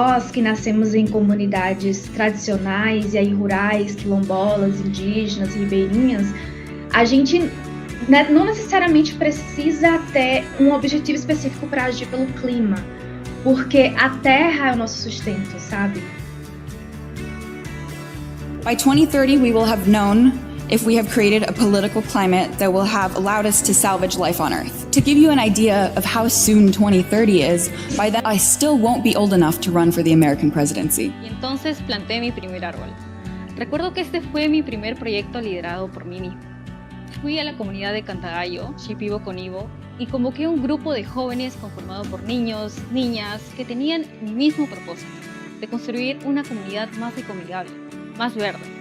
nós que nascemos em comunidades tradicionais e aí rurais, quilombolas, indígenas, ribeirinhas, a gente não necessariamente precisa ter um objetivo específico para agir pelo clima, porque a terra é o nosso sustento, sabe? By 2030, we will have known if we have created a political climate that will have allowed us to salvage life on Earth. To give you an idea of how soon 2030 is, by then I still won't be old enough to run for the American presidency. Y entonces planté mi primer árbol. Recuerdo que este fue mi primer proyecto liderado por mí mismo. Fui a la comunidad de Cantagallo, Shipibo con Ivo, y convoqué un grupo de jóvenes conformado por niños, niñas, que tenían mi mismo propósito, de construir una comunidad más ecoamigable, más verde.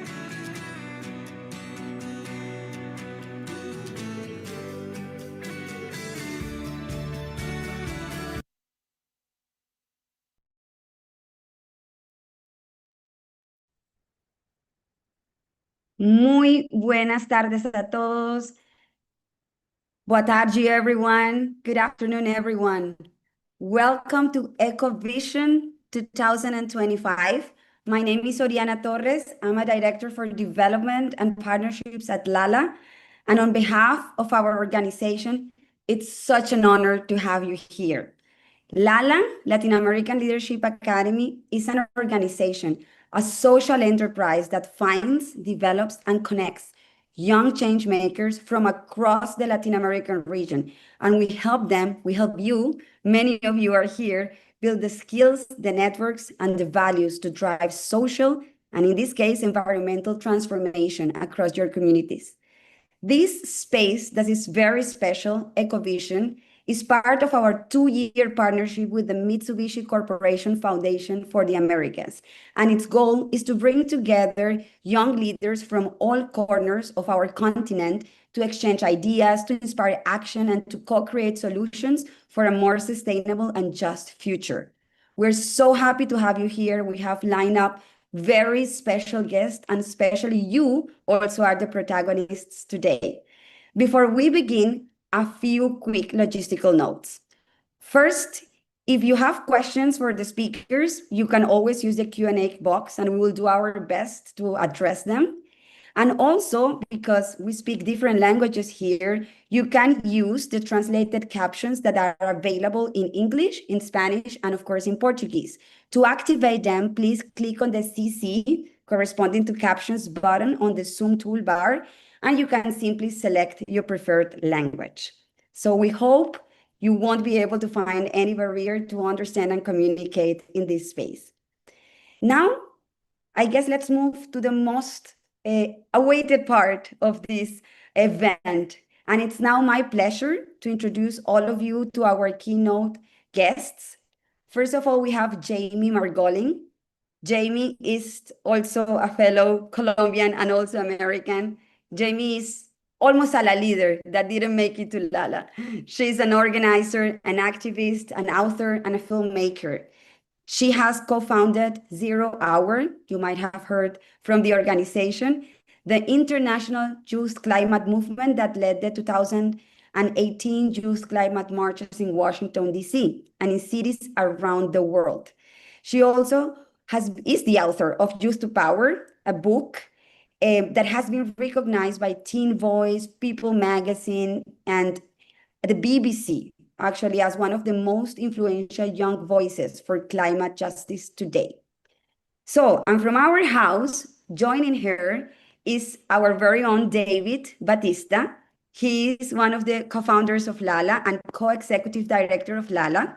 Muy buenas tardes a todos. Boa tarde, everyone. Good afternoon, everyone. Welcome to ECOVISION 2025. My name is Oriana Torres. I'm a director for development and partnerships at LALA. And on behalf of our organization, it's such an honor to have you here. LALA, Latin American Leadership Academy, is an organization, a social enterprise that finds, develops, and connects young change makers from across the Latin American region. And we help them, we help you, many of you are here, build the skills, the networks, and the values to drive social, and in this case, environmental transformation across your communities. This space that is very special, EcoVision, is part of our 2-year partnership with the Mitsubishi Corporation Foundation for the Americas. And its goal is to bring together young leaders from all corners of our continent to exchange ideas, to inspire action, and to co-create solutions for a more sustainable and just future. We're so happy to have you here. We have lined up very special guests, and especially you also are the protagonists today. Before we begin, a few quick logistical notes. First, if you have questions for the speakers, you can always use the Q&A box and we will do our best to address them. And also, because we speak different languages here, you can use the translated captions that are available in English, in Spanish, and of course in Portuguese. To activate them, please click on the CC corresponding to captions button on the Zoom toolbar, and you can simply select your preferred language. So we hope you won't be able to find any barrier to understand and communicate in this space. Now, I guess let's move to the most awaited part of this event. And it's now my pleasure to introduce all of you to our keynote guests. First of all, we have Jamie Margolin. Jamie is also a fellow Colombian and also American. Jamie is almost a la leader that didn't make it to LALA. She's an organizer, an activist, an author, and a filmmaker. She has co-founded Zero Hour, you might have heard from the organization, the international youth climate movement that led the 2018 youth climate marches in Washington, D.C., and in cities around the world. She also is the author of Youth to Power, a book that has been recognized by Teen Voice, People Magazine, and the BBC, actually, as one of the most influential young voices for climate justice today. So, and from our house, joining her is our very own David Batista. He is one of the co-founders of LALA and co-executive director of LALA.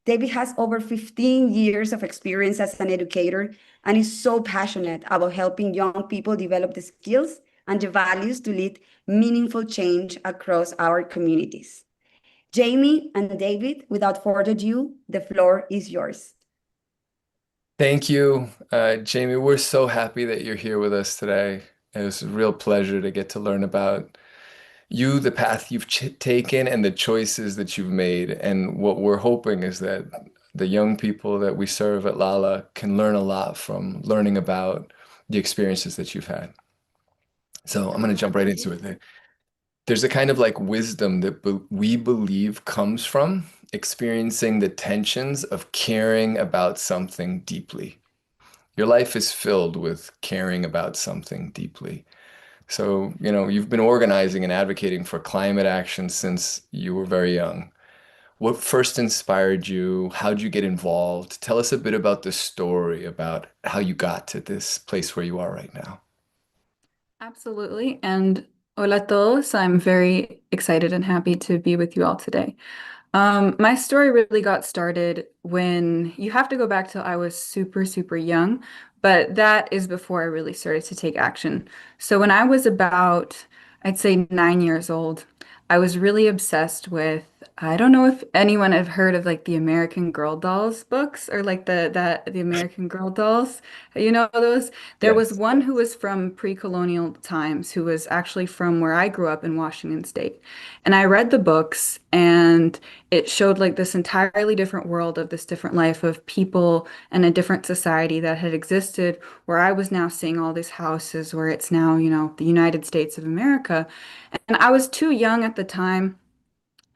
David has over 15 years of experience as an educator and is so passionate about helping young people develop the skills and the values to lead meaningful change across our communities. Jamie and David, without further ado, the floor is yours. Thank you, Jamie. We're so happy that you're here with us today. It was a real pleasure to get to learn about you, the path you've taken, and the choices that you've made. And what we're hoping is that the young people that we serve at LALA can learn a lot from learning about the experiences that you've had. So I'm going to jump right into it. There's a kind of like wisdom that we believe comes from experiencing the tensions of caring about something deeply. Your life is filled with caring about something deeply. So, you've been organizing and advocating for climate action since you were very young. What first inspired you? How'd you get involved? Tell us a bit about the story about how you got to this place where you are right now. Absolutely. And hola a todos. I'm very excited and happy to be with you all today. My story really got started when you have to go back till I was super, super young, but that is before I really started to take action. So when I was about, I'd say 9 years old, I was really obsessed with, I don't know if anyone have heard of like the American Girl dolls books or like the American Girl dolls. You know those? There was Yes. one who was from pre-colonial times who was actually from where I grew up in Washington State. And I read the books and it showed like this entirely different world of this different life of people and a different society that had existed where I was now seeing all these houses where it's now, the United States of America. And I was too young at the time,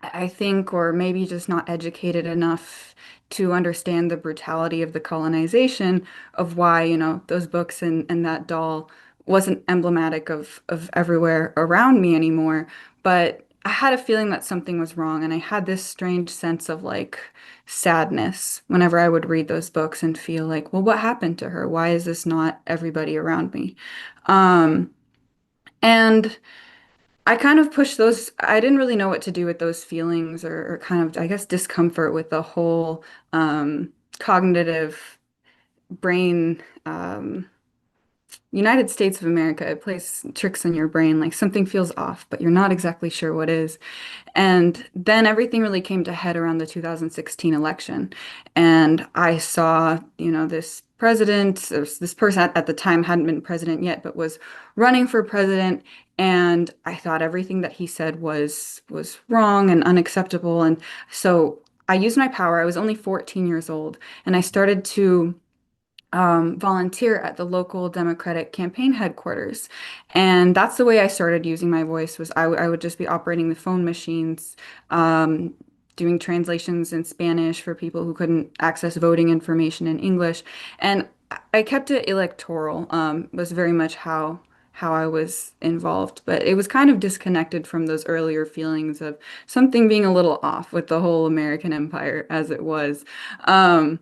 I think, or maybe just not educated enough to understand the brutality of the colonization of why, those books and that doll wasn't emblematic of everywhere around me anymore. But I had a feeling that something was wrong, and I had this strange sense of like sadness whenever I would read those books and feel like, well, what happened to her? Why is this not everybody around me? Um, and I kind of pushed those, I didn't really know what to do with those feelings or kind of, I guess, discomfort with the whole cognitive brain, United States of America. It plays tricks on your brain, like something feels off, but you're not exactly sure what is. And then everything really came to head around the 2016 election. And I saw, this president, this person at the time hadn't been president yet, but was running for president. And I thought everything that he said was wrong and unacceptable. And so I used my power. I was only 14 years old, and I started to volunteer at the local Democratic campaign headquarters. And that's the way I started using my voice was I would just be operating the phone machines, um, doing translations in Spanish for people who couldn't access voting information in English. And I kept it electoral, was very much how I was involved, but it was kind of disconnected from those earlier feelings of something being a little off with the whole American empire as it was. Um,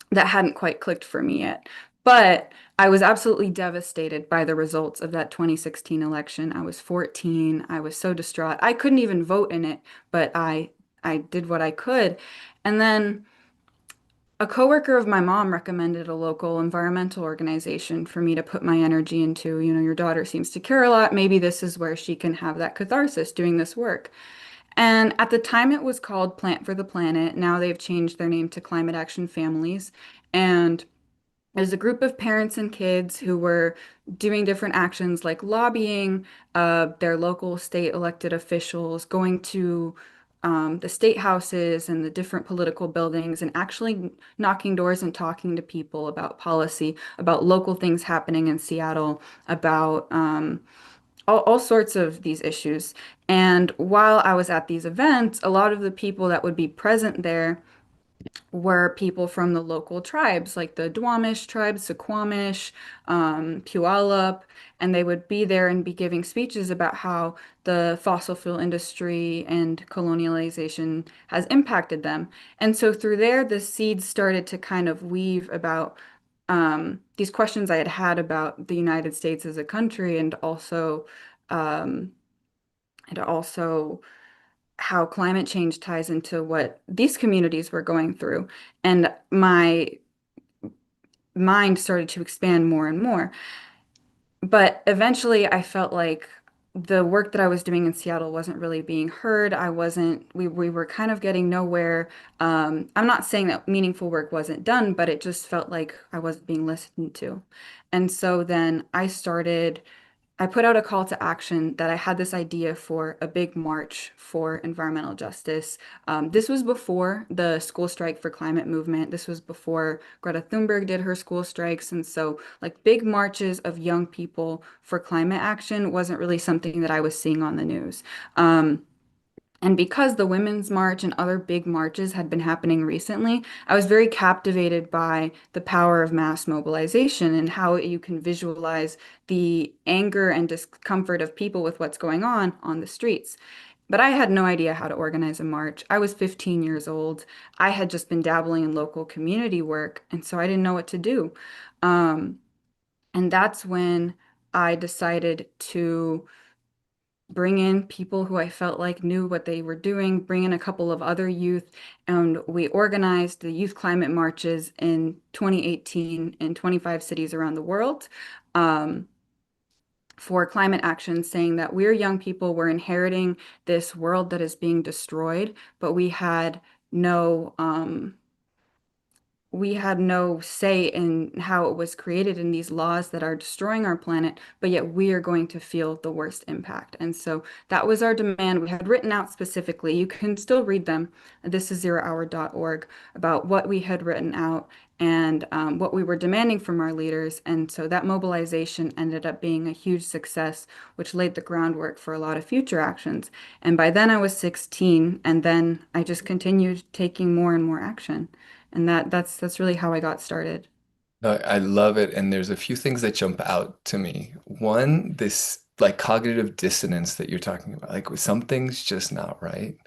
that hadn't quite clicked for me yet. But I was absolutely devastated by the results of that 2016 election. I was 14. I was so distraught. I couldn't even vote in it, but I did what I could. And then a coworker of my mom recommended a local environmental organization for me to put my energy into. Your daughter seems to care a lot. Maybe this is where she can have that catharsis doing this work. And at the time, it was called Plant for the Planet. Now they've changed their name to Climate Action Families. And there's a group of parents and kids who were doing different actions like lobbying their local state elected officials, going to the state houses and the different political buildings and actually knocking doors and talking to people about policy, about local things happening in Seattle, about all sorts of these issues. And while I was at these events, a lot of the people that would be present there were people from the local tribes, like the Duwamish tribes, Suquamish, Puyallup, and they would be there and be giving speeches about how the fossil fuel industry and colonialization has impacted them. And so through there, the seeds started to kind of weave about these questions I had had about the United States as a country, um, and also how climate change ties into what these communities were going through. And my mind started to expand more and more. But eventually I felt like the work that I was doing in Seattle wasn't really being heard. We were kind of getting nowhere. I'm not saying that meaningful work wasn't done, but it just felt like I wasn't being listened to. And so then I started I put out a call to action that I had this idea for a big march for environmental justice. This was before the school strike for climate movement. This was before Greta Thunberg did her school strikes. And so, like, big marches of young people for climate action wasn't really something that I was seeing on the news. And because the Women's March and other big marches had been happening recently, I was very captivated by the power of mass mobilization and how you can visualize the anger and discomfort of people with what's going on the streets. But I had no idea how to organize a march. I was 15 years old. I had just been dabbling in local community work, and so I didn't know what to do. Um, and that's when I decided to bring in people who I felt like knew what they were doing, bring in a couple of other youth, and we organized the youth climate marches in 2018 in 25 cities around the world for climate action, saying that we're young people, we're inheriting this world that is being destroyed, but we had no say in how it was created in these laws that are destroying our planet, but yet we are going to feel the worst impact. And so that was our demand. We had written out specifically, you can still read them, thisiszerohour.org, about what we had written out and what we were demanding from our leaders. And so that mobilization ended up being a huge success, which laid the groundwork for a lot of future actions. And by then I was 16, and then I just continued taking more and more action. And that's really how I got started. No, I love it. And there's a few things that jump out to me. One, this like cognitive dissonance that you're talking about, like something's just not right.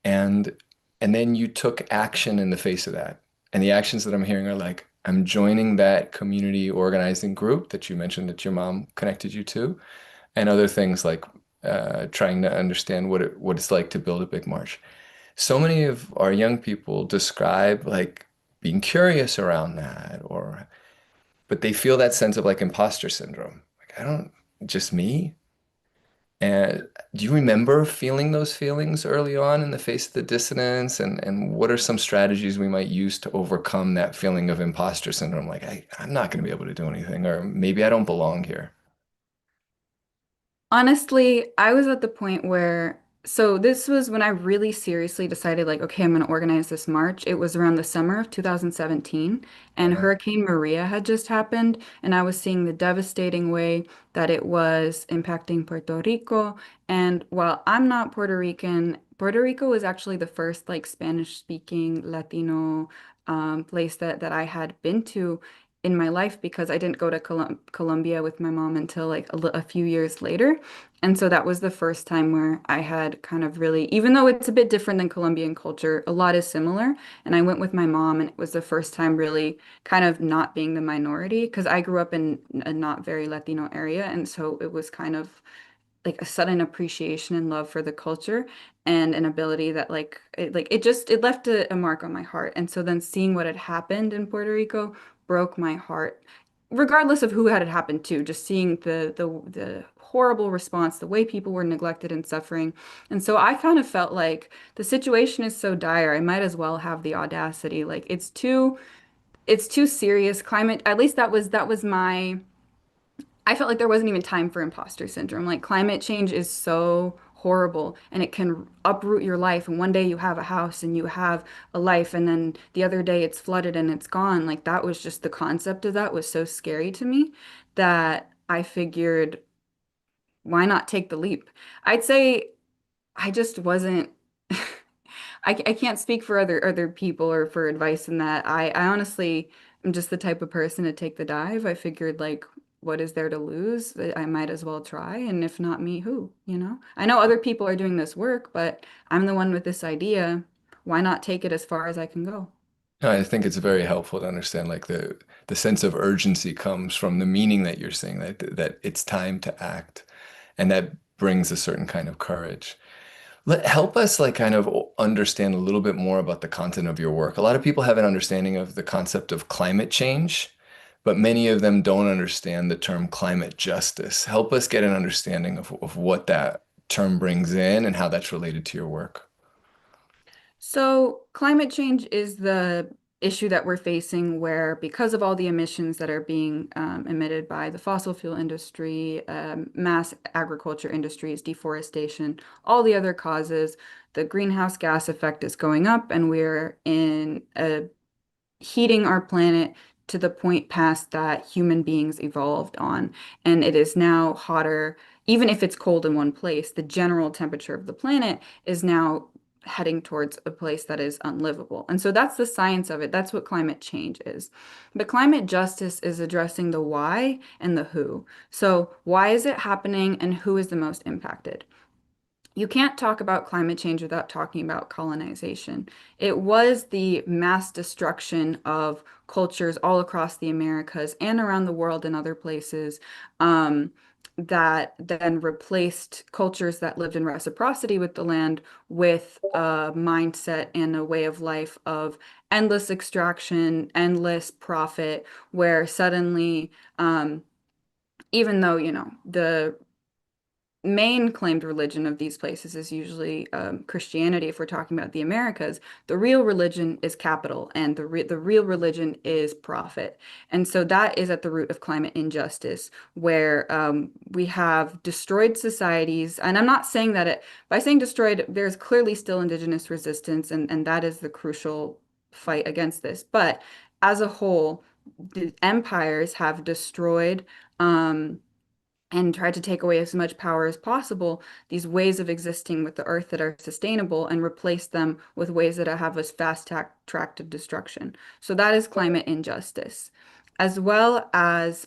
And and then you took action in the face of that. And the actions that I'm hearing are like, I'm joining that community organizing group that you mentioned that your mom connected you to, and other things like trying to understand what it's like to build a big march. So many of our young people describe like being curious around that, or but they feel that sense of like imposter syndrome. Like, I don't, just me? And do you remember feeling those feelings early on in the face of the dissonance? And what are some strategies we might use to overcome that feeling of imposter syndrome? Like, I'm not going to be able to do anything, or maybe I don't belong here. Honestly, I was at the point where, so this was when I really seriously decided, like, okay, I'm going to organize this march. It was around the summer of 2017, and Uh-huh. Hurricane Maria had just happened, and I was seeing the devastating way that it was impacting Puerto Rico. And while I'm not Puerto Rican, Puerto Rico was actually the first, like, Spanish-speaking Latino place that I had been to in my life because I didn't go to Colombia with my mom until like a few years later. And so that was the first time where I had kind of really, even though it's a bit different than Colombian culture, a lot is similar. And I went with my mom, and it was the first time really kind of not being the minority because I grew up in a not very Latino area. And so it was kind of like a sudden appreciation and love for the culture and an ability that it left a mark on my heart. And so then seeing what had happened in Puerto Rico broke my heart, regardless of who had it happened to, just seeing the horrible response, the way people were neglected and suffering. And so I kind of felt like the situation is so dire, I might as well have the audacity. Like it's too serious. Climate, at least that was my I felt like there wasn't even time for imposter syndrome. Like climate change is so horrible and it can uproot your life. And one day you have a house and you have a life, and then the other day it's flooded and it's gone. Like that was just the concept of that was so scary to me that I figured, why not take the leap? I'd say I just wasn't. I can't speak for other people or for advice in that. I honestly am just the type of person to take the dive. I figured like, what is there to lose? I might as well try, and if not me, who, you know? I know other people are doing this work, but I'm the one with this idea. Why not take it as far as I can go? No, I think it's very helpful to understand like the sense of urgency comes from the meaning that you're saying that it's time to act, and that brings a certain kind of courage. Help us like kind of understand a little bit more about the content of your work. A lot of people have an understanding of the concept of climate change, but many of them don't understand the term climate justice. Help us get an understanding of what that term brings in and how that's related to your work. So, climate change is the issue that we're facing where because of all the emissions that are being emitted by the fossil fuel industry, mass agriculture industries, deforestation, all the other causes, the greenhouse gas effect is going up and we're in a heating our planet to the point past that human beings evolved on. And it is now hotter, even if it's cold in one place, the general temperature of the planet is now heading towards a place that is unlivable. And so that's the science of it. That's what climate change is. But climate justice is addressing the why and the who. So why is it happening and who is the most impacted? You can't talk about climate change without talking about colonization. It was the mass destruction of cultures all across the Americas and around the world and other places that then replaced cultures that lived in reciprocity with the land with a mindset and a way of life of endless extraction, endless profit, where suddenly, even though, the main claimed religion of these places is usually Christianity. If we're talking about the Americas, the real religion is capital, and the real religion is profit. And so that is at the root of climate injustice, where we have destroyed societies. And I'm not saying that by saying destroyed, there's clearly still indigenous resistance, and that is the crucial fight against this. But as a whole, the empires have destroyed. And tried to take away as much power as possible, these ways of existing with the earth that are sustainable and replace them with ways that have us fast track to destruction. So that is climate injustice, as well as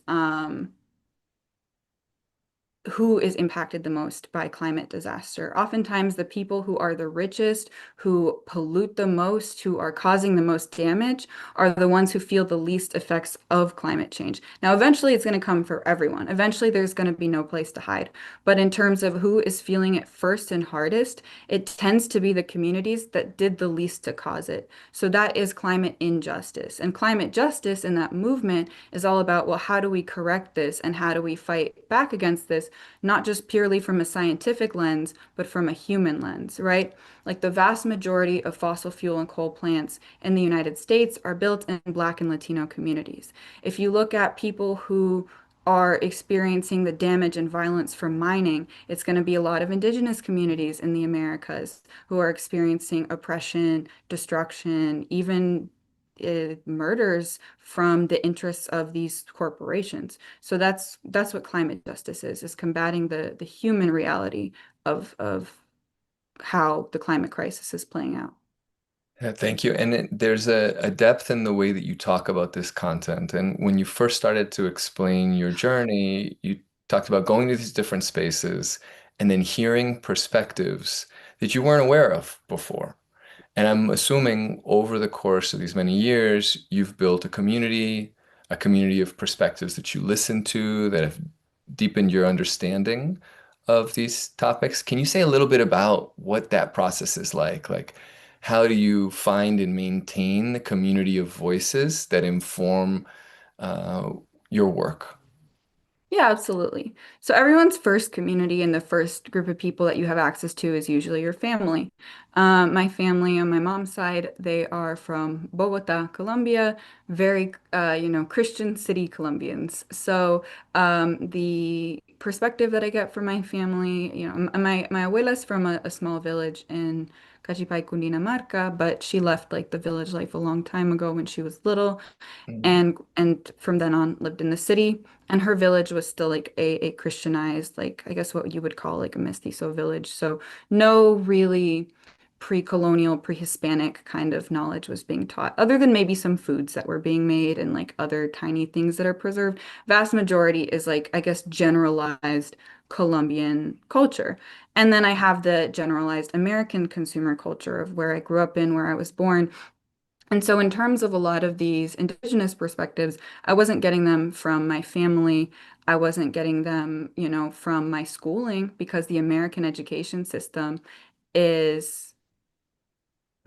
who is impacted the most by climate disaster. Oftentimes, the people who are the richest, who pollute the most, who are causing the most damage, are the ones who feel the least effects of climate change. Now, eventually, it's going to come for everyone. Eventually, there's going to be no place to hide. But in terms of who is feeling it first and hardest, it tends to be the communities that did the least to cause it. So that is climate injustice. And climate justice in that movement is all about, well, how do we correct this and how do we fight back against this? Not just purely from a scientific lens, but from a human lens, right? Like the vast majority of fossil fuel and coal plants in the United States are built in Black and Latino communities. If you look at people who are experiencing the damage and violence from mining, it's going to be a lot of indigenous communities in the Americas who are experiencing oppression, destruction, even murders from the interests of these corporations. So that's what climate justice is combating the human reality of how the climate crisis is playing out. Yeah, thank you. And there's a depth in the way that you talk about this content. And when you first started to explain your journey, you talked about going to these different spaces and then hearing perspectives that you weren't aware of before. And I'm assuming over the course of these many years, you've built a community of perspectives that you listen to that have deepened your understanding of these topics. Can you say a little bit about what that process is like? Like, how do you find and maintain the community of voices that inform uh, your work? Yeah, absolutely. So everyone's first community and the first group of people that you have access to is usually your family. My family on my mom's side, they are from Bogota, Colombia, very, Christian city Colombians. So the perspective that I get from my family, my abuela's from a small village in Cachipay, Cundinamarca, but she left like the village life a long time ago when she was little Mm. and from then on lived in the city. And her village was still like a Christianized, like I guess what you would call like a mestizo village. So no really pre-colonial, pre-Hispanic kind of knowledge was being taught, other than maybe some foods that were being made and like other tiny things that are preserved. Vast majority is like, I guess, generalized Colombian culture. And then I have the generalized American consumer culture of where I grew up in, where I was born. And so, in terms of a lot of these indigenous perspectives, I wasn't getting them from my family. I wasn't getting them, from my schooling because the American education system is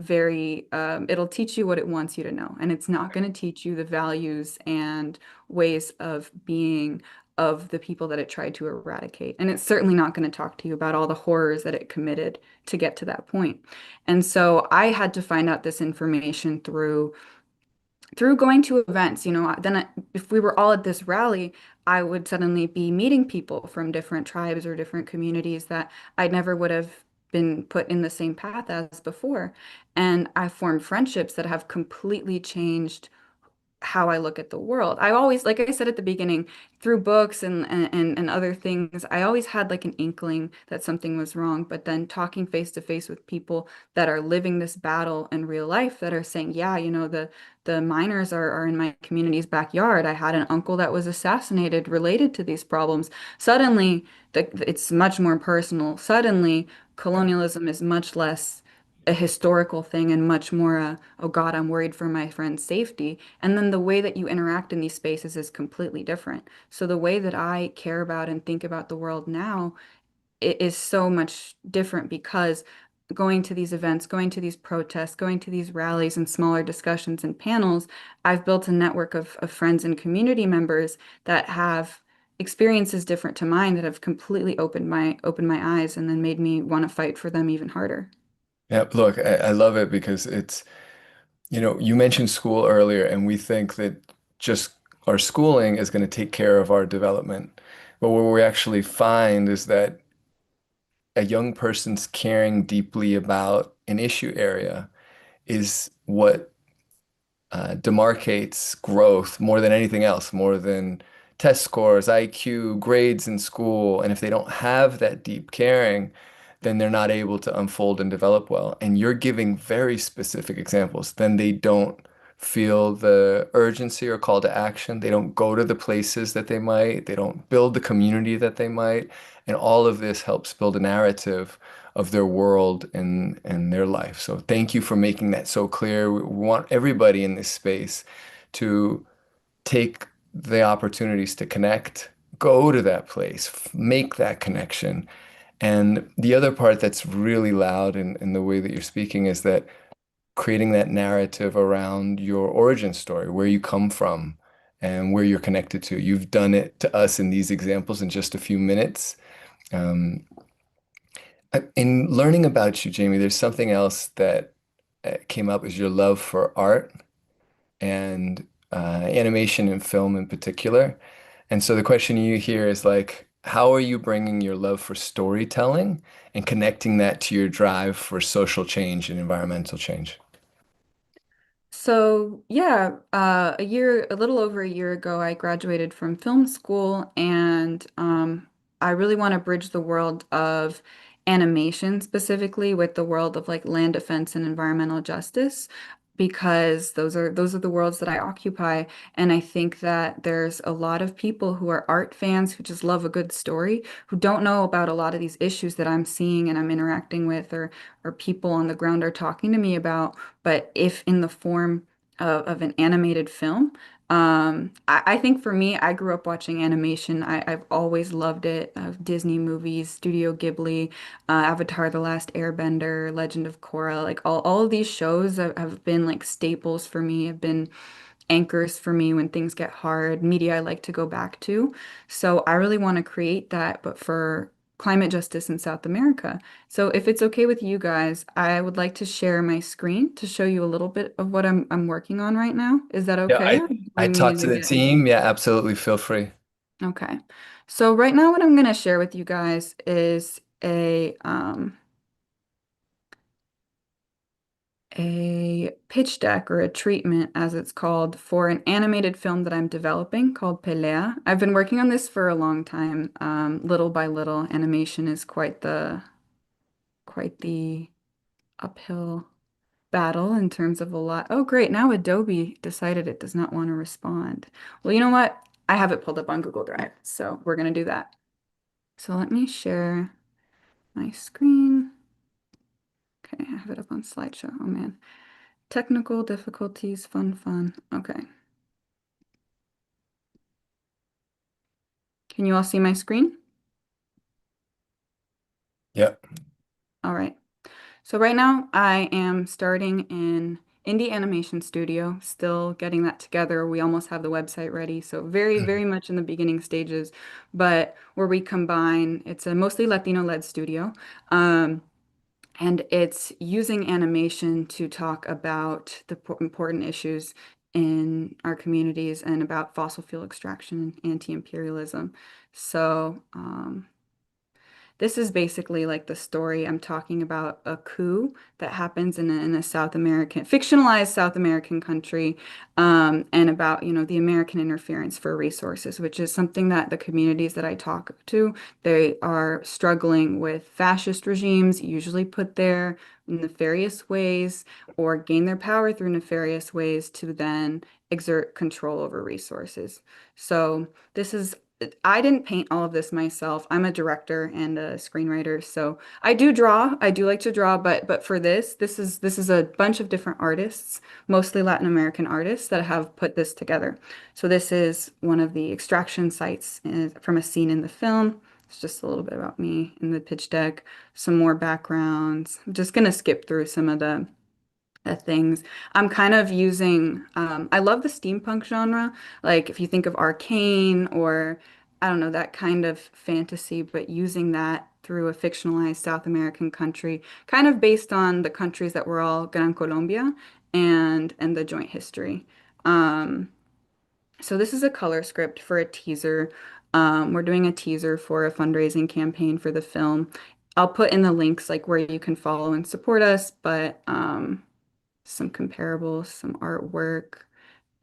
very, it'll teach you what it wants you to know. And it's not going to teach you the values and ways of being of the people that it tried to eradicate. And it's certainly not going to talk to you about all the horrors that it committed to get to that point. And so I had to find out this information through through going to events, if we were all at this rally, I would suddenly be meeting people from different tribes or different communities that I never would have been put in the same path as before. And I formed friendships that have completely changed how I look at the world. I always, like I said at the beginning, through books and other things, I always had like an inkling that something was wrong. But then talking face to face with people that are living this battle in real life that are saying, yeah, the miners are in my community's backyard. I had an uncle that was assassinated related to these problems. Suddenly, it's much more personal. Suddenly, colonialism is much less a historical thing and much more oh God, I'm worried for my friend's safety. And then the way that you interact in these spaces is completely different. So the way that I care about and think about the world now is so much different because going to these events, going to these protests, going to these rallies and smaller discussions and panels, I've built a network of friends and community members that have experiences different to mine that have completely opened my eyes and then made me want to fight for them even harder. Yeah, look, I love it because it's, you mentioned school earlier, and we think that just our schooling is going to take care of our development. But what we actually find is that a young person's caring deeply about an issue area is what demarcates growth more than anything else, more than test scores, IQ, grades in school. And if they don't have that deep caring, then they're not able to unfold and develop well. And you're giving very specific examples. Then they don't feel the urgency or call to action. They don't go to the places that they might. They don't build the community that they might. And all of this helps build a narrative of their world and their life. So thank you for making that so clear. We want everybody in this space to take the opportunities to connect, go to that place, make that connection. And the other part that's really loud in the way that you're speaking is that creating that narrative around your origin story, where you come from and where you're connected to. You've done it to us in these examples in just a few minutes. Um, in learning about you, Jamie, there's something else that came up is your love for art and animation and film in particular. And so the question you hear is like, how are you bringing your love for storytelling and connecting that to your drive for social change and environmental change? So yeah, a little over a year ago, I graduated from film school, and I really want to bridge the world of animation specifically with the world of like land defense and environmental justice, because those are the worlds that I occupy, and I think that there's a lot of people who are art fans who just love a good story, who don't know about a lot of these issues that I'm seeing and I'm interacting with, or people on the ground are talking to me about. But if in the form of an animated film, I think for me, I grew up watching animation. I've always loved it. Disney movies, Studio Ghibli, Avatar: The Last Airbender, Legend of Korra, like all of these shows have been like staples for me, have been anchors for me when things get hard, media I like to go back to. So I really want to create that, but for climate justice in South America. So if it's okay with you guys, I would like to share my screen to show you a little bit of what I'm working on right now. Is that Yeah, okay? I Or do I you need talked me to to the get team. Yeah, absolutely. Feel free. okay. So right now what I'm going to share with you guys is a pitch deck, or a treatment as it's called, for an animated film that I'm developing called Pelea. I've been working on this for a long time. Little by little, animation is quite the uphill battle in terms of a lot. Oh, great. Now Adobe decided it does not want to respond. Well, you know what? I have it pulled up on Google Drive, so we're going to do that. So let me share my screen. Okay, I have it up on slideshow. Oh man. Technical difficulties, fun. Okay. Can you all see my screen? Yep. All right. So right now I am starting in Indie Animation Studio, still getting that together. We almost have the website ready, so very much in the beginning stages, but where we combine, it's a mostly Latino-led studio. Um, and it's using animation to talk about the important issues in our communities and about fossil fuel extraction and anti-imperialism. So, this is basically like the story I'm talking about a coup that happens in a South American, fictionalized South American country, and about, the American interference for resources, which is something that the communities that I talk to, they are struggling with fascist regimes, usually put there in nefarious ways or gain their power through nefarious ways to then exert control over resources. So this is I didn't paint all of this myself. I'm a director and a screenwriter, so I do draw. I do like to draw, but for this is a bunch of different artists, mostly Latin American artists that have put this together. So this is one of the extraction sites from a scene in the film. It's just a little bit about me in the pitch deck, some more backgrounds. I'm just gonna skip through some of the things. I'm kind of using, I love the steampunk genre. Like if you think of Arcane or I don't know, that kind of fantasy, but using that through a fictionalized South American country, kind of based on the countries that were all Gran Colombia and the joint history. Um, so this is a color script for a teaser. We're doing a teaser for a fundraising campaign for the film. I'll put in the links like where you can follow and support us, but some comparables, some artwork,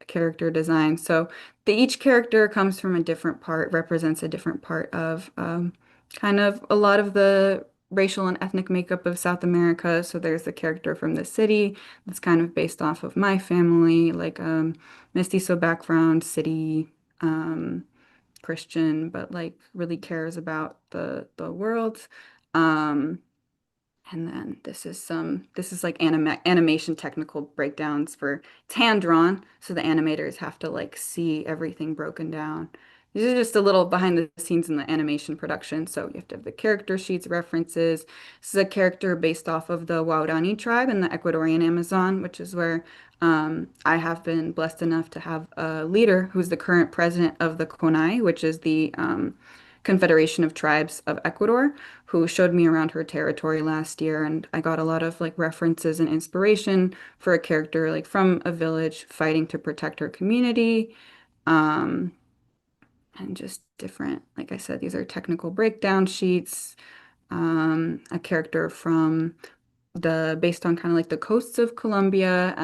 character design. So each character comes from a different part, represents a different part of kind of a lot of the racial and ethnic makeup of South America. So there's the character from the city that's kind of based off of my family, like mestizo background, city, um, Christian, but like really cares about the world. Um, and then this is like animation technical breakdowns for it's hand drawn, so the animators have to like see everything broken down. These are just a little behind the scenes in the animation production. So you have to have the character sheets, references. This is a character based off of the Waorani tribe in the Ecuadorian Amazon, which is where I have been blessed enough to have a leader who's the current president of the CONAI, which is the Confederation of Tribes of Ecuador, who showed me around her territory last year, and I got a lot of like references and inspiration for a character like from a village fighting to protect her community. Um, and just different, like I said, these are technical breakdown sheets. A character from the based on kind of like the coasts of Colombia.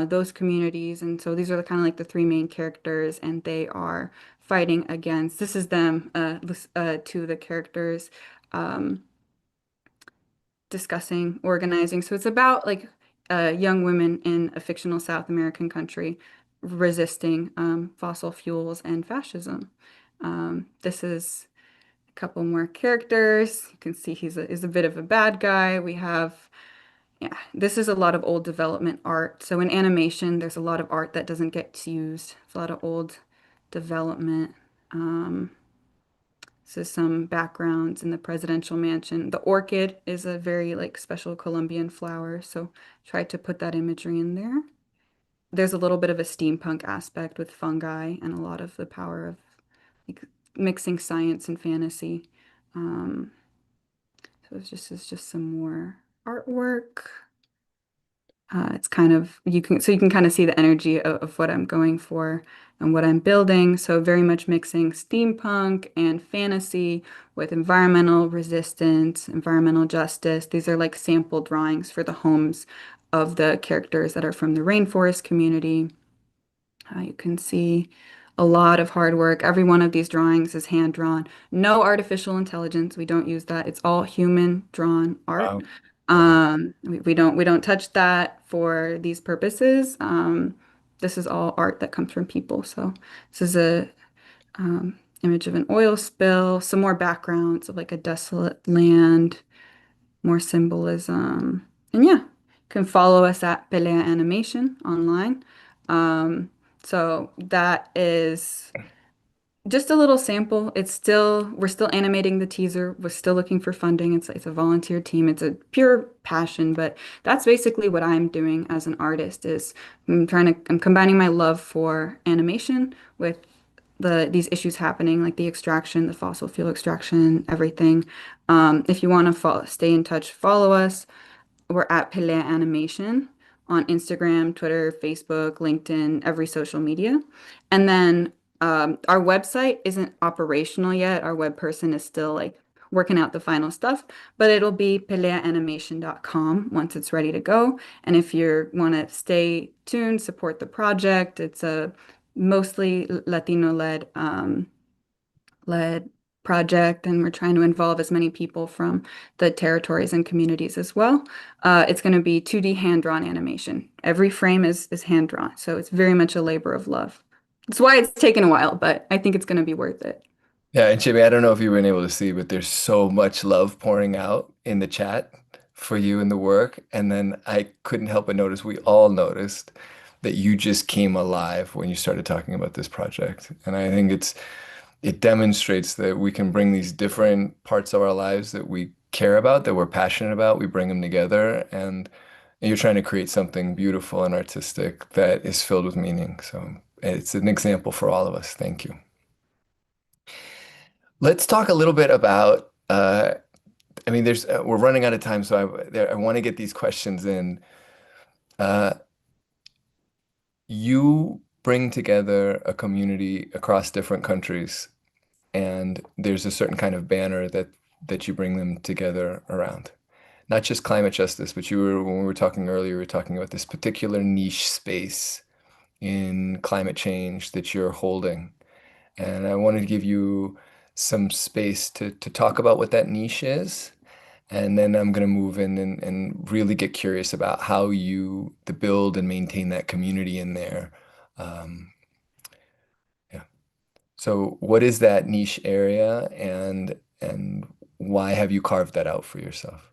Those communities. And so these are the kind of like the three main characters, and they are fighting against, this is them, two of the characters um, discussing, organizing. So it's about like young women in a fictional South American country resisting fossil fuels and fascism. This is a couple more characters. You can see is a bit of a bad guy. We have yeah, this is a lot of old development art. So in animation, there's a lot of art that doesn't get used. It's a lot of old development. Um, so some backgrounds in the presidential mansion. The orchid is a very like special Colombian flower. So try to put that imagery in there. There's a little bit of a steampunk aspect with fungi and a lot of the power of like mixing science and fantasy. Um, so it's just some more artwork. It's kind of you can kind of see the energy of what I'm going for and what I'm building. So very much mixing steampunk and fantasy with environmental resistance, environmental justice. These are like sample drawings for the homes of the characters that are from the rainforest community. You can see a lot of hard work. Every one of these drawings is hand drawn. No artificial intelligence. We don't use that. It's all human drawn art. Wow. Wow. We don't touch that for these purposes. This is all art that comes from people. So this is a image of an oil spill, some more backgrounds of like a desolate land, more symbolism. And yeah, you can follow us at Pelea Animation online. Um, so that is just a little sample. We're still animating the teaser. We're still looking for funding. It's a volunteer team. It's a pure passion, but that's basically what I'm doing as an artist is I'm combining my love for animation with these issues happening, like the extraction, the fossil fuel extraction, everything. If you want to stay in touch, follow us. We're at Pelea Animation on Instagram, Twitter, Facebook, LinkedIn, every social media. And then our website isn't operational yet. Our web person is still like working out the final stuff, but it'll be peleaanimation.com once it's ready to go. And if you want to stay tuned, support the project, it's a mostly Latino led project, and we're trying to involve as many people from the territories and communities as well. It's going to be 2D hand-drawn animation. Every frame is hand-drawn, so it's very much a labor of love. That's why it's taken a while, but I think it's going to be worth it. Yeah, and Jimmy, I don't know if you've been able to see, but there's so much love pouring out in the chat for you and the work. And then I couldn't help but notice, we all noticed that you just came alive when you started talking about this project. And I think it demonstrates that we can bring these different parts of our lives that we care about, that we're passionate about, we bring them together, and you're trying to create something beautiful and artistic that is filled with meaning. So it's an example for all of us. Thank you. Let's talk a little bit about, I mean, we're running out of time, so I want to get these questions in. Uh, you bring together a community across different countries, and there's a certain kind of banner that you bring them together around. Not just climate justice, but when we were talking earlier, we were talking about this particular niche space in climate change that you're holding. And I wanted to give you some space to talk about what that niche is. And then I'm going to move in and really get curious about how you to build and maintain that community in there. Um, yeah. So what is that niche area, and why have you carved that out for yourself?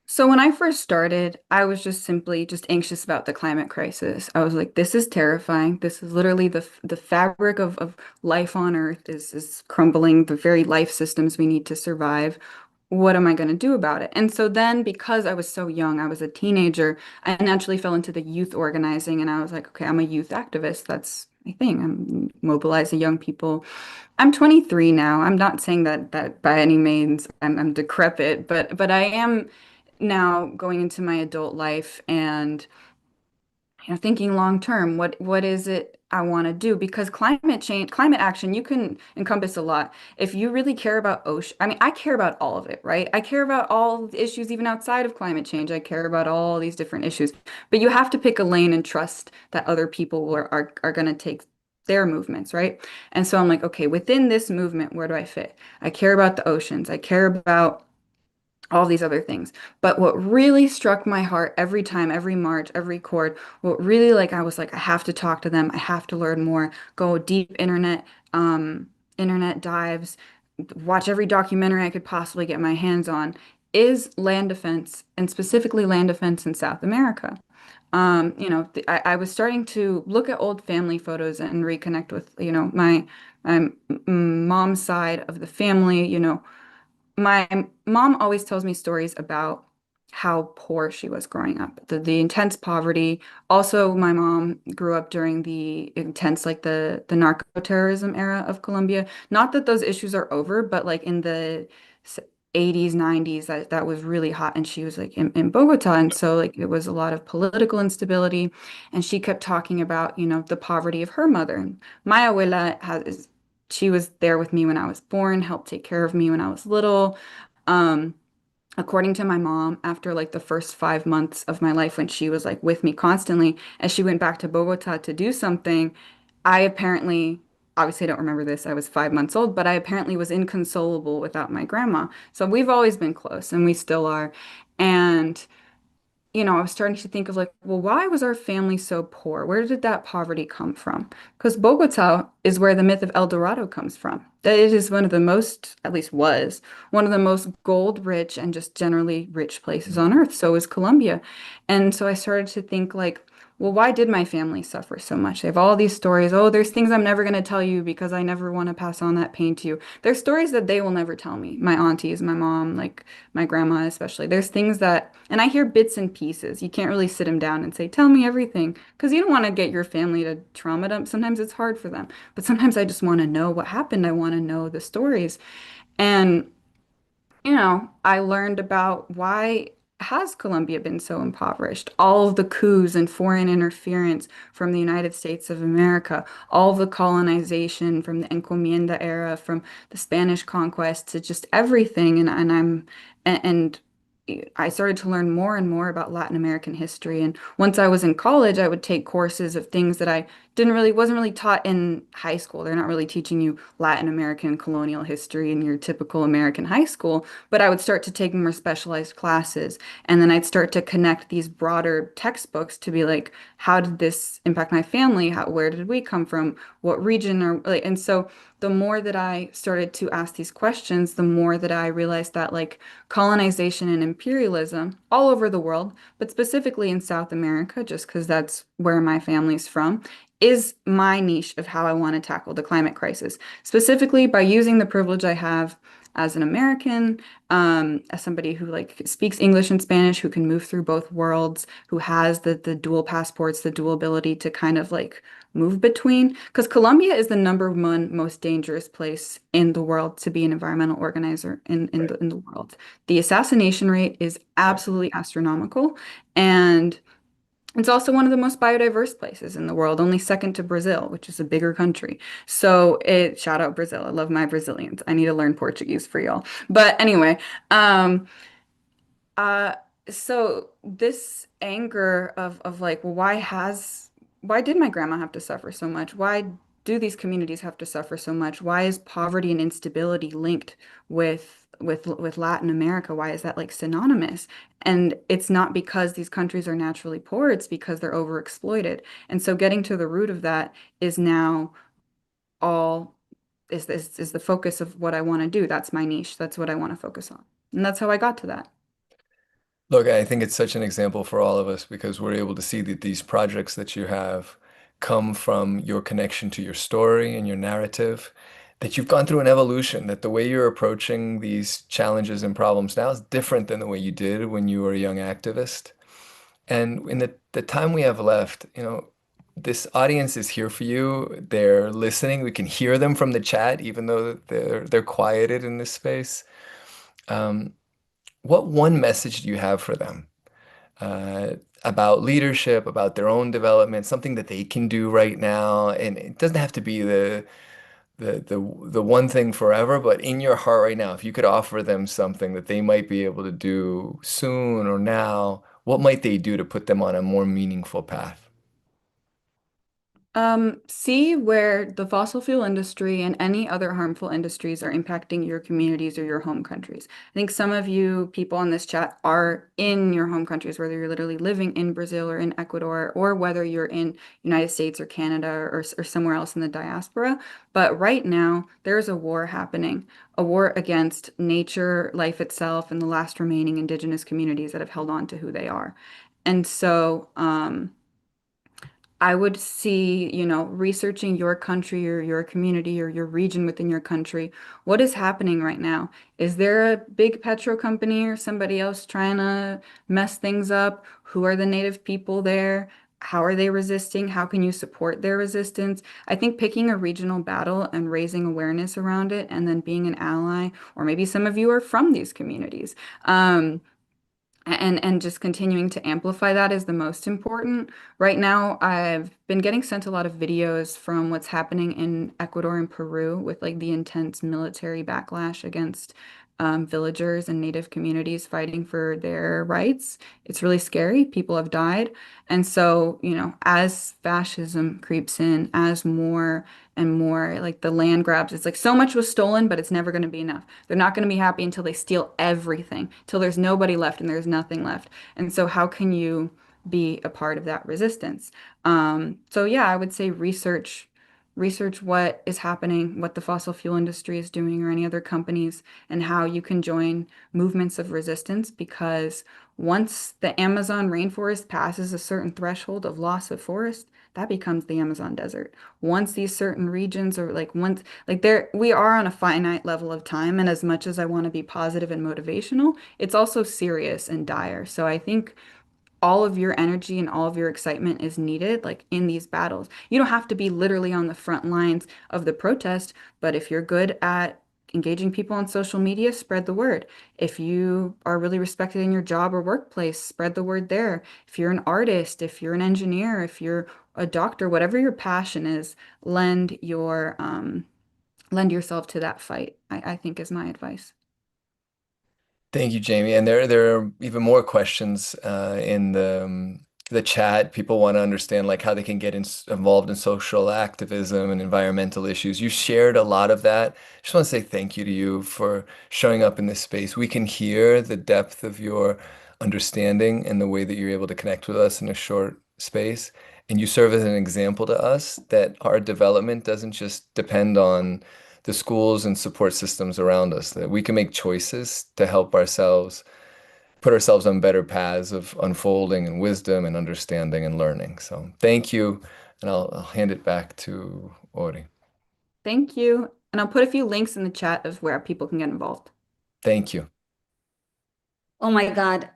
So when I first started, I was just simply just anxious about the climate crisis. I was like, this is terrifying. This is literally the fabric of life on Earth is crumbling, the very life systems we need to survive. What am I going to do about it? And so then, because I was so young, I was a teenager, I naturally fell into the youth organizing, and I was like, okay, I'm a youth activist. That's my thing. I'm mobilizing young people. I'm 23 now. I'm not saying that by any means I'm decrepit, but I am now going into my adult life and thinking long term, what is it I want to do? Because climate change, climate action, you can encompass a lot. If you really care about ocean, I mean, I care about all of it, right? I care about all the issues even outside of climate change. I care about all these different issues. But you have to pick a lane and trust that other people are going to take their movements, right? And so I'm like, okay, within this movement, where do I fit? I care about the oceans. I care about all these other things. But what really struck my heart every time, every march, every chord, what really like I was like, I have to talk to them. I have to learn more, go deep internet dives, watch every documentary I could possibly get my hands on, is land defense, and specifically land defense in South America. I was starting to look at old family photos and reconnect with, my mom's side of the family. My mom always tells me stories about how poor she was growing up, the intense poverty. Also, my mom grew up during the intense, like the narco terrorism era of Colombia. Not that those issues are over, but like in the 80s, 90s, that was really hot. And she was like in Bogota. And so like it was a lot of political instability. And she kept talking about, the poverty of her mother. And my abuela she was there with me when I was born, helped take care of me when I was little. Um, According to my mom, after like the first 5 months of my life when she was like with me constantly, as she went back to Bogota to do something, I apparently, obviously I don't remember this, I was 5 months old, but I apparently was inconsolable without my grandma. So we've always been close and we still are. And I was starting to think of like, well, why was our family so poor? Where did that poverty come from? Because Bogota is where the myth of El Dorado comes from. That it is one of the most, at least was, one of the most gold rich and just generally rich places on earth. So is Colombia. And so I started to think like, well, why did my family suffer so much? They have all these stories. Oh, there's things I'm never going to tell you because I never want to pass on that pain to you. There's stories that they will never tell me. My aunties, my mom, like my grandma especially. There's things that, and I hear bits and pieces. You can't really sit them down and say, tell me everything, because you don't want to get your family to trauma dump. Sometimes it's hard for them, but sometimes I just want to know what happened. I want to know the stories. And I learned about why has Colombia been so impoverished? All of the coups and foreign interference from the United States of America, all of the colonization from the encomienda era, from the Spanish conquest to just everything. And I started to learn more and more about Latin American history. And once I was in college, I would take courses of things that I wasn't really taught in high school. They're not really teaching you Latin American colonial history in your typical American high school, but I would start to take more specialized classes. And then I'd start to connect these broader textbooks to be like, how did this impact my family? Where did we come from? What region are like, and so the more that I started to ask these questions, the more that I realized that like colonization and imperialism all over the world, but specifically in South America, just because that's where my family's from, is my niche of how I want to tackle the climate crisis, specifically by using the privilege I have as an American, as somebody who like speaks English and Spanish, who can move through both worlds, who has the dual passports, the dual ability to kind of like move between. Because Colombia is the number one most dangerous place in the world to be an environmental organizer in the world. The assassination rate is Right. absolutely astronomical, and it's also one of the most biodiverse places in the world, only second to Brazil, which is a bigger country. So shout out Brazil. I love my Brazilians. I need to learn Portuguese for y'all. But anyway, um, uh, so this anger of like, well, why did my grandma have to suffer so much? Why do these communities have to suffer so much? Why is poverty and instability linked with Latin America? Why is that like synonymous? And it's not because these countries are naturally poor, it's because they're overexploited. And so getting to the root of that is now all is the focus of what I want to do. That's my niche. That's what I want to focus on. And that's how I got to that. Look, I think it's such an example for all of us because we're able to see that these projects that you have come from your connection to your story and your narrative, that you've gone through an evolution, that the way you're approaching these challenges and problems now is different than the way you did when you were a young activist. And in the time we have left, this audience is here for you. They're listening. We can hear them from the chat, even though they're quieted in this space. Um, what one message do you have for them about leadership, about their own development, something that they can do right now? And it doesn't have to be the one thing forever, but in your heart right now, if you could offer them something that they might be able to do soon or now, what might they do to put them on a more meaningful path? See where the fossil fuel industry and any other harmful industries are impacting your communities or your home countries. I think some of you people on this chat are in your home countries, whether you're literally living in Brazil or in Ecuador, or whether you're in United States or Canada or somewhere else in the diaspora. But right now, there's a war happening, a war against nature, life itself, and the last remaining indigenous communities that have held on to who they are. And so, I would see, researching your country or your community or your region within your country. What is happening right now? Is there a big petro company or somebody else trying to mess things up? Who are the native people there? How are they resisting? How can you support their resistance? I think picking a regional battle and raising awareness around it and then being an ally, or maybe some of you are from these communities. And just continuing to amplify that is the most important. Right now, I've been getting sent a lot of videos from what's happening in Ecuador and Peru with like the intense military backlash against villagers and native communities fighting for their rights. It's really scary. People have died. And so, as fascism creeps in, as more and more like the land grabs, it's like so much was stolen, but it's never going to be enough. They're not going to be happy until they steal everything, till there's nobody left and there's nothing left. And so, how can you be a part of that resistance? So yeah, I would say research what is happening, what the fossil fuel industry is doing, or any other companies, and how you can join movements of resistance. Because once the Amazon rainforest passes a certain threshold of loss of forest, that becomes the Amazon desert. Once these certain regions are like once like there we are on a finite level of time, and as much as I want to be positive and motivational, it's also serious and dire. So I think all of your energy and all of your excitement is needed like in these battles. You don't have to be literally on the front lines of the protest, but if you're good at engaging people on social media, spread the word. If you are really respected in your job or workplace, spread the word there. If you're an artist, if you're an engineer, if you're a doctor, whatever your passion is, lend yourself to that fight, I think is my advice. Thank you, Jamie. And there are even more questions in the chat. People want to understand like how they can get involved in social activism and environmental issues. You shared a lot of that. I just want to say thank you to you for showing up in this space. We can hear the depth of your understanding and the way that you're able to connect with us in a short space. And you serve as an example to us that our development doesn't just depend on the schools and support systems around us, that we can make choices to help ourselves put ourselves on better paths of unfolding and wisdom and understanding and learning. So thank you. And I'll hand it back to Ori. Thank you. And I'll put a few links in the chat of where people can get involved. Thank you. Oh my God.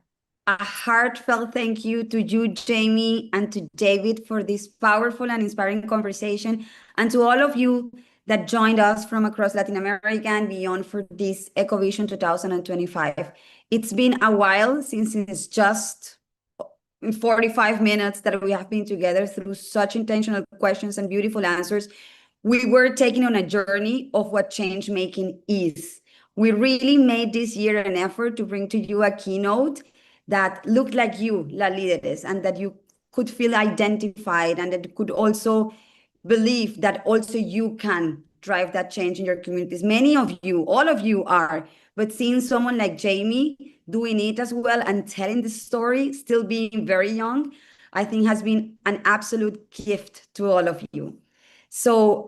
A heartfelt thank you to you, Jamie, and to David for this powerful and inspiring conversation, and to all of you that joined us from across Latin America and beyond for this EcoVision 2025. It's been a while since it's just 45 minutes that we have been together through such intentional questions and beautiful answers. We were taking on a journey of what change making is. We really made this year an effort to bring to you a keynote that looked like you, La Líderes, and that you could feel identified and that could also believe that also you can drive that change in your communities. Many of you, all of you are, but seeing someone like Jamie doing it as well and telling the story, still being very young, I think has been an absolute gift to all of you. So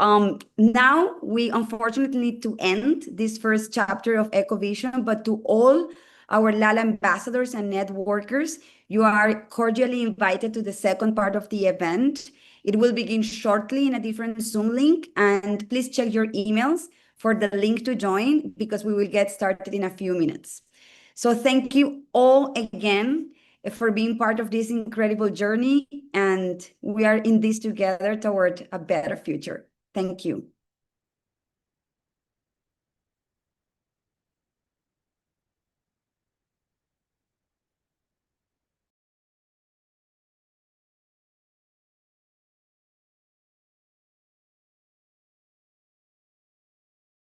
now we unfortunately need to end this first chapter of EcoVision, but to all our LALA ambassadors and networkers, you are cordially invited to the second part of the event. It will begin shortly in a different Zoom link, and please check your emails for the link to join because we will get started in a few minutes. So thank you all again for being part of this incredible journey, and we are in this together toward a better future. Thank you.